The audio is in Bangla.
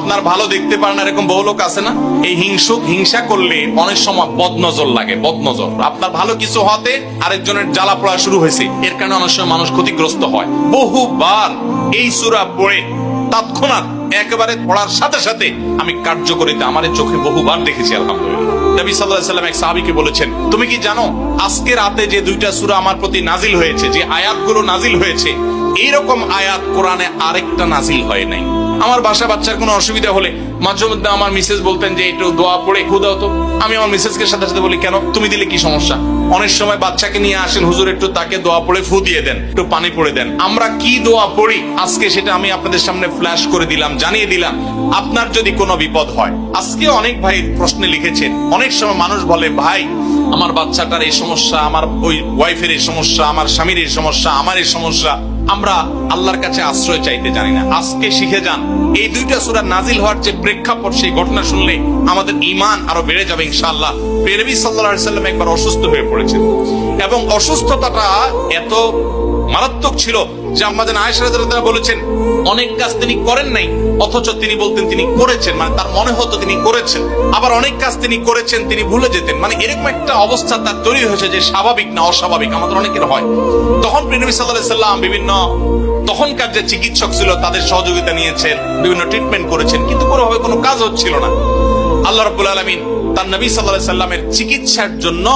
আপনার ভালো দেখতে পারেন এরকম বহু লোক আছে না? এই হিংসা করলে অনেক সময় বদনজর লাগে, বদনজর। আপনার ভালো কিছু হতে আরেকজনের জ্বালা পড়া শুরু হয়েছে, এর কারণে অনেক সময় মানুষ ক্ষতিগ্রস্ত হয়। বহুবার এই সূরা পড়ে তৎক্ষণাৎ একেবারে পড়ার সাথে সাথে আমি কার্যকরিতা আমার চোখে বহুবার দেখেছি, আলহামদুলিল্লাহ। নবী সাল্লাল্লাহু আলাইহি ওয়াসাল্লাম এক সাহাবীকে বলেছেন, তুমি কি জানো আজকে রাতে যে 2টা সূরা আমার প্রতি নাজিল হয়েছে, যে আয়াতগুলো নাজিল হয়েছে, এইরকম আয়াত কোরআনে আরেকটা নাজিল হয় নাই। আমার বাচ্চার কোনো অসুবিধা হলে মাঝে মধ্যে আমার মিসেস বলতেন যে একটু দোয়া পড়ে খুদাও তো। আমি আমার মিসেসকে সাথে সাথে বলি, কেন, তুমি দিলে কি সমস্যা? অনেক সময় বাচ্চাকে নিয়ে আসেন, হুজুর একটু তাকে দোয়া পড়ে ফু দিয়ে দেন, একটু পানি পড়ে দেন। আমরা কি দোয়া পড়ি আজকে সেটা আমি আপনাদের সামনে ফ্ল্যাশ করে দিলাম, জানিয়ে দিলাম। আপনার যদি কোনো বিপদ হয়, আজকে অনেক ভাই প্রশ্নে লিখেছেন, অনেক সময় মানুষ বলে, ভাই আমার বাচ্চাটার এই সমস্যা, আমার ওই ওয়াইফের এই সমস্যা, আমার স্বামীর এই সমস্যা, আমার এই সমস্যা। আমরা আল্লাহর কাছে আশ্রয় চাইতে জানি না। আজকে শিখে যান, এই 2টা সূরা নাজিল হওয়ার যে প্রেক্ষাপট, সেই ঘটনা শুনলে আমাদের ঈমান আরো বেড়ে যাবে ইনশাআল্লাহ। নবী সাল্লাল্লাহু আলাইহি ওয়াসাল্লাম একবার অসুস্থ হয়ে পড়েছেন, এবং অসুস্থতাটা এত মারাত্মক ছিল যে আম্মা জান আয়েশা রাদিয়াল্লাহু তাআলা বলেছেন, অনেক কাজ তিনি করেন নাই, অথচ তিনি বলতেন তিনি করেছেন, মানে তার মনে হতো তিনি করেছেন। আবার অনেক কাজ তিনি করেছেন, তিনি ভুলে যেতেন। মানে এরকম একটা অবস্থা তার তৈরি হয়েছে যে স্বাভাবিক না অস্বাভাবিক, আমাদের অনেকের হয়। তখন নবী সাল্লাল্লাহু আলাইহি ওয়াসাল্লাম বিভিন্ন তখনকার যে চিকিৎসক ছিল তাদের সহযোগিতা নিয়েছেন, বিভিন্ন ট্রিটমেন্ট করেছেন, কিন্তু কোনোভাবে কোনো কাজ হচ্ছিল না। আল্লাহ রাব্বুল আলামিন তার নবী সাল্লাল্লাহু আলাইহি ওয়াসাল্লামের চিকিৎসার জন্য